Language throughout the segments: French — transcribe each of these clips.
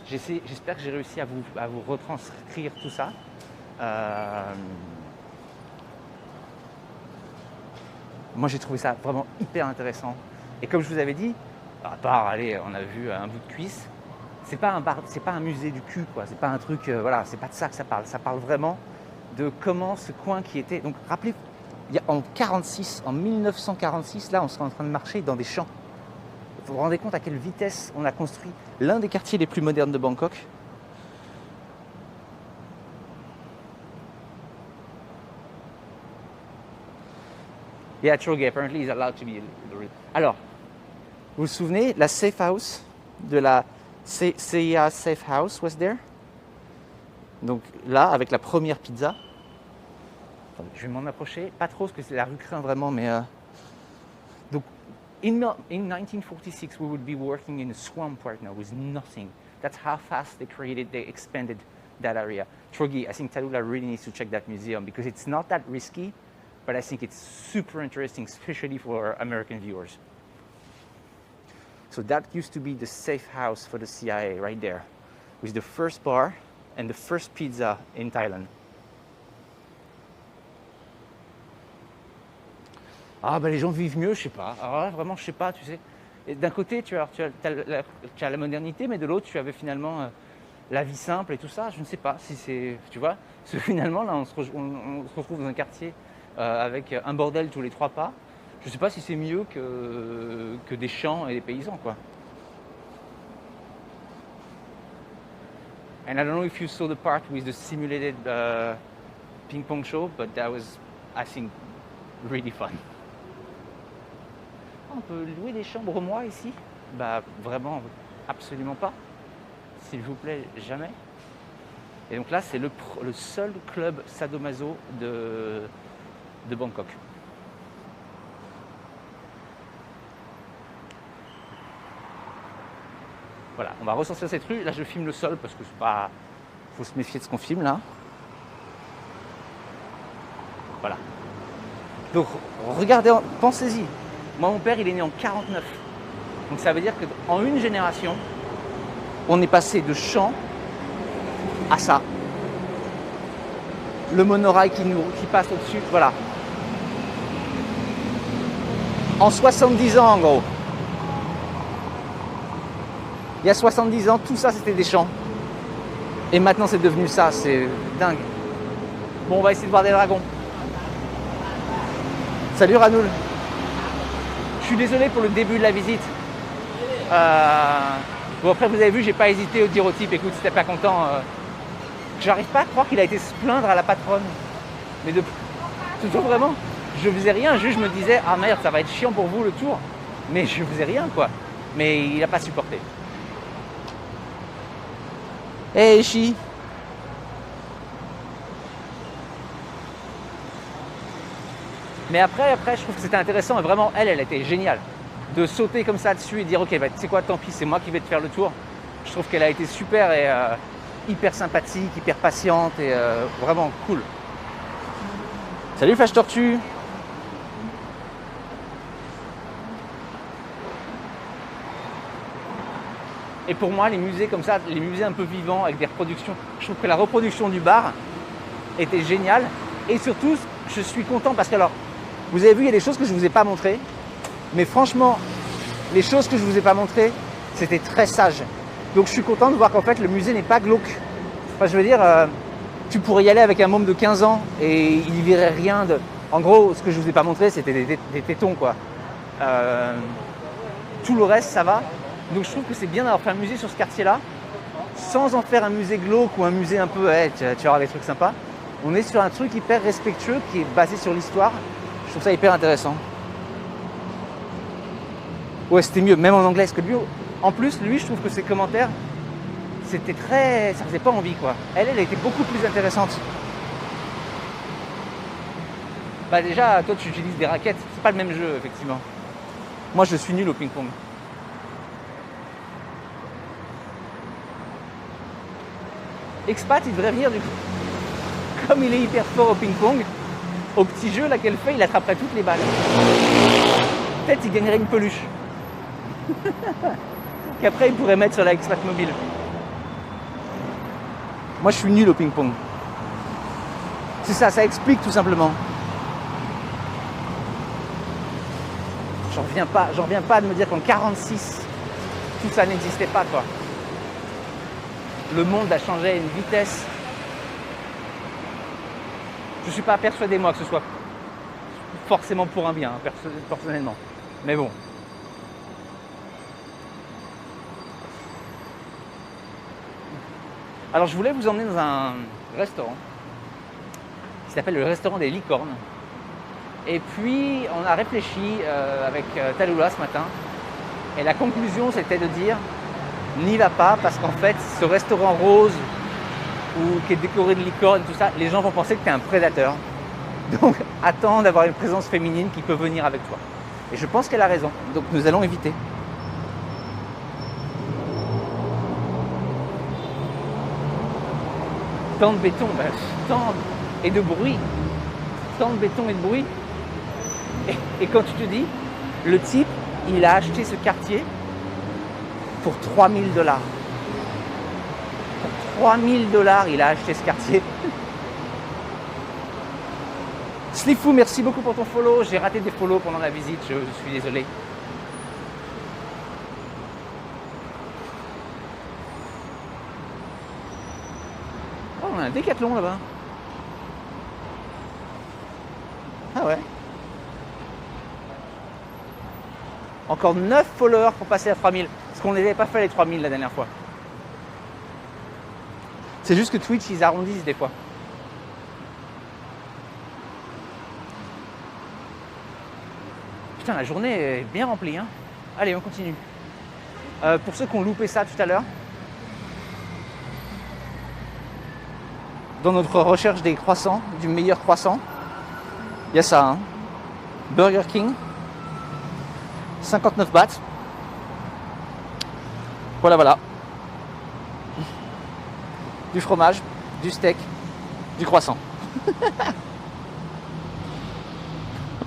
J'espère que j'ai réussi à vous retranscrire tout ça. Moi, j'ai trouvé ça vraiment hyper intéressant. Et comme je vous avais dit, à part, allez, on a vu un bout de cuisse, c'est pas un musée du cul, quoi. C'est pas un truc, voilà, c'est pas de ça que ça parle. Ça parle vraiment de comment ce coin qui était. Donc, rappelez, en 1946, là, on serait en train de marcher dans des champs. Vous vous rendez compte à quelle vitesse on a construit l'un des quartiers les plus modernes de Bangkok. Yeah, Choge, apparently is allowed to be. Alors, vous vous souvenez, la safe house de la CIA Safe House was there. Donc là, avec la première pizza. Attendez, je vais m'en approcher, pas trop parce que c'est la rue Crin vraiment, mais donc in 1946 we would be working in a swamp right now with nothing. That's how fast they expanded that area. Chogi, I think Tallulah really needs to check that museum because it's not that risky, but I think it's super interesting, especially for American viewers. So that used to be the safe house for the CIA right there, with the first bar and the first pizza in Thailand. Ah ben les gens vivent mieux, je sais pas. Alors là, vraiment, je sais pas, tu sais. D'un côté, tu as la modernité, mais de l'autre, tu avais finalement la vie simple et tout ça. Je ne sais pas si c'est, tu vois. Parce que finalement, là, on se retrouve dans un quartier avec un bordel tous les 3 pas. Je ne sais pas si c'est mieux que des champs et des paysans, quoi. And I don't know if you saw the part with the simulated ping pong show, but that was, I think, really fun. On peut louer des chambres moi ici? Bah vraiment, absolument pas. S'il vous plaît, jamais. Et donc là, c'est le seul club sadomaso de Bangkok. Voilà, on va ressortir cette rue. Là, je filme le sol parce que c'est pas. Faut se méfier de ce qu'on filme là. Voilà. Donc, regardez, pensez-y. Moi, mon père, il est né en 49. Donc, ça veut dire qu'en une génération, on est passé de champs à ça. Le monorail qui passe au-dessus, voilà. En 70 ans, en gros. Il y a 70 ans, tout ça, c'était des champs. Et maintenant, c'est devenu ça. C'est dingue. Bon, on va essayer de voir des dragons. Salut Ranoul. Je suis désolé pour le début de la visite. Bon, après, vous avez vu, j'ai pas hésité au dire au type, écoute, si t'es pas content, j'arrive pas à croire qu'il a été se plaindre à la patronne. Mais toujours vraiment, je faisais rien, juste je me disais, ah merde, ça va être chiant pour vous le tour. Mais je faisais rien, quoi. Mais il a pas supporté. Hey, Chi. Mais après, je trouve que c'était intéressant et vraiment, elle était géniale. De sauter comme ça dessus et dire, ok, bah, tu sais quoi, tant pis, c'est moi qui vais te faire le tour. Je trouve qu'elle a été super et hyper sympathique, hyper patiente et vraiment cool. Salut Flash Tortue. Et pour moi, les musées comme ça, les musées un peu vivants avec des reproductions, je trouve que la reproduction du bar était géniale. Et surtout, je suis content parce que, alors, vous avez vu, il y a des choses que je ne vous ai pas montrées. Mais franchement, les choses que je ne vous ai pas montrées, c'était très sage. Donc je suis content de voir qu'en fait, le musée n'est pas glauque. Enfin, je veux dire, tu pourrais y aller avec un môme de 15 ans et il n'y verrait rien de... En gros, ce que je ne vous ai pas montré, c'était des tétons, quoi. Tout le reste, ça va. Donc je trouve que c'est bien d'avoir fait un musée sur ce quartier-là, sans en faire un musée glauque ou un musée un peu, hey, tu vas avoir des trucs sympas. On est sur un truc hyper respectueux qui est basé sur l'histoire. Je trouve ça hyper intéressant. Ouais, c'était mieux, même en anglais. Parce que lui, en plus, lui, je trouve que ses commentaires, c'était très... ça faisait pas envie, quoi. Elle était beaucoup plus intéressante. Bah déjà, toi, tu utilises des raquettes. C'est pas le même jeu, effectivement. Moi, je suis nul au ping-pong. Expat, il devrait venir du coup. Comme il est hyper fort au ping-pong, au petit jeu là qu'elle fait, il attraperait toutes les balles. Peut-être il gagnerait une peluche. Qu'après il pourrait mettre sur la Expat Mobile. Moi, je suis nul au ping-pong. C'est ça, ça explique tout simplement. J'en reviens pas de me dire qu'en 46, tout ça n'existait pas, quoi. Le monde a changé à une vitesse. Je ne suis pas persuadé, moi, que ce soit forcément pour un bien, personnellement. Mais bon. Alors, je voulais vous emmener dans un restaurant qui s'appelle le restaurant des Licornes. Et puis, on a réfléchi avec Tallulah ce matin. Et la conclusion, c'était de dire, n'y va pas, parce qu'en fait, ce restaurant rose, ou qui est décoré de licornes, tout ça, les gens vont penser que tu es un prédateur. Donc, attends d'avoir une présence féminine qui peut venir avec toi. Et je pense qu'elle a raison. Donc, nous allons éviter. Tant de béton, tant et de bruit. Tant de béton et de bruit. Et quand tu te dis, le type, il a acheté ce quartier pour 3 000 $. Pour 3 000 $, il a acheté ce quartier. Slifou, merci beaucoup pour ton follow. J'ai raté des follow pendant la visite, je suis désolé. Oh, on a un décathlon là-bas. Ah ouais. Encore 9 followers pour passer à 3000. Parce qu'on ne les avait pas fait les 3000 la dernière fois. C'est juste que Twitch, ils arrondissent des fois. Putain, la journée est bien remplie. Hein. Allez, on continue. Pour ceux qui ont loupé ça tout à l'heure, dans notre recherche des croissants, du meilleur croissant, il y a ça. Hein. Burger King. 59 bahts. Voilà. Du fromage, du steak, du croissant.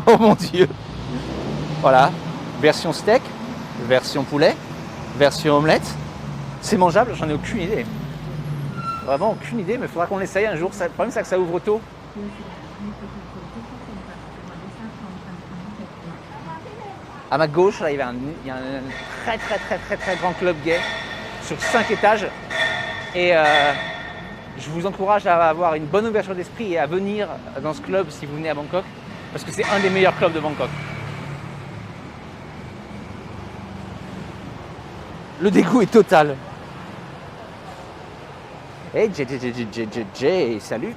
Oh mon Dieu. Voilà. Version steak, version poulet, version omelette. C'est mangeable, j'en ai aucune idée. Vraiment aucune idée, mais il faudra qu'on l'essaye un jour. Le problème, c'est que ça ouvre tôt. À ma gauche, là, il y a un très grand club gay sur 5 étages. Et je vous encourage à avoir une bonne ouverture d'esprit et à venir dans ce club si vous venez à Bangkok. Parce que c'est un des meilleurs clubs de Bangkok. Le dégoût est total. Hey, Jay, salut.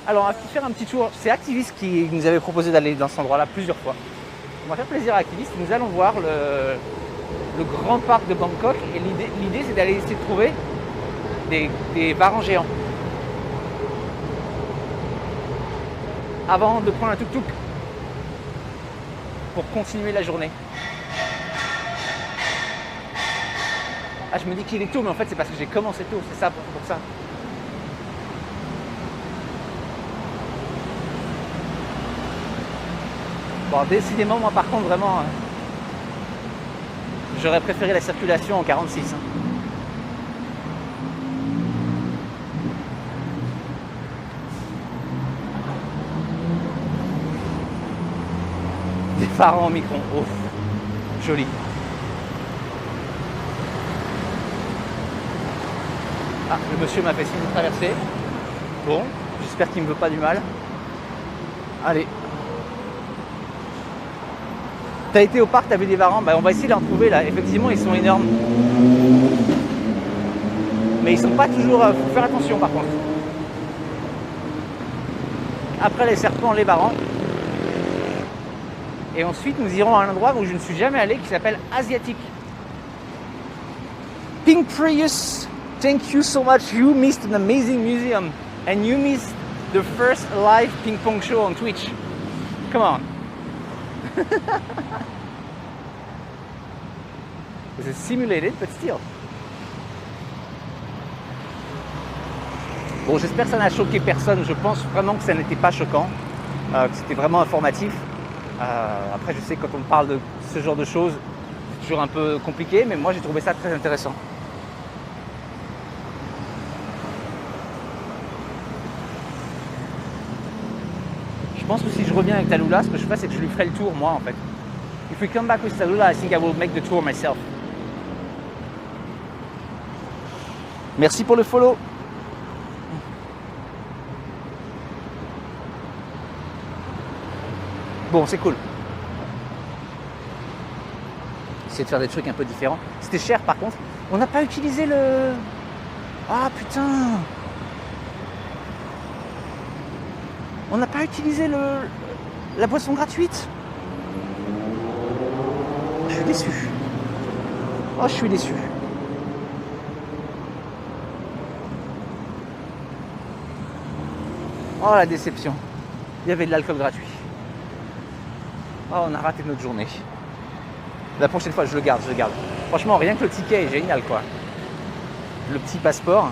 Alors, on va faire un petit tour. C'est Activist qui nous avait proposé d'aller dans cet endroit-là plusieurs fois. On va faire plaisir à Activist. Nous allons voir le grand parc de Bangkok. Et l'idée, c'est d'aller essayer de trouver des varans géants. Avant de prendre un tuk-tuk pour continuer la journée. Ah, je me dis qu'il est tôt, mais en fait, c'est parce que j'ai commencé tôt. C'est ça, pour ça. Bon, décidément, moi, par contre, vraiment, j'aurais préféré la circulation en 46. Hein. Des phares en micron. Oh, joli. Ah, le monsieur m'a fait signe de traverser. Bon, j'espère qu'il ne me veut pas du mal. Allez. T'as été au parc, t'as vu des varans, on va essayer de les retrouver là. Effectivement, ils sont énormes. Mais ils sont pas toujours... faut faire attention par contre. Après les serpents, les varans. Et ensuite, nous irons à un endroit où je ne suis jamais allé qui s'appelle Asiatique. Pink Prius, thank you so much. You missed an amazing museum. And you missed the first live ping pong show on Twitch. Come on. It was simulated, but still. Bon, j'espère que ça n'a choqué personne. Je pense vraiment que ça n'était pas choquant, que c'était vraiment informatif. Après, je sais que quand on parle de ce genre de choses, c'est toujours un peu compliqué, mais moi j'ai trouvé ça très intéressant. je reviens avec Tallulah, ce que je ferai, c'est que je lui ferai le tour, moi, en fait. If we come back with Tallulah, I think I will make the tour myself. Merci pour le follow. Bon, c'est cool. Essayer de faire des trucs un peu différents. C'était cher, par contre. On n'a pas utilisé le... Ah, putain. On n'a pas utilisé la boisson gratuite. Je suis déçu. Oh, je suis déçu. Oh, la déception. Il y avait de l'alcool gratuit. Oh, on a raté notre journée. La prochaine fois, je le garde. Franchement, rien que le ticket est génial, quoi. Le petit passeport.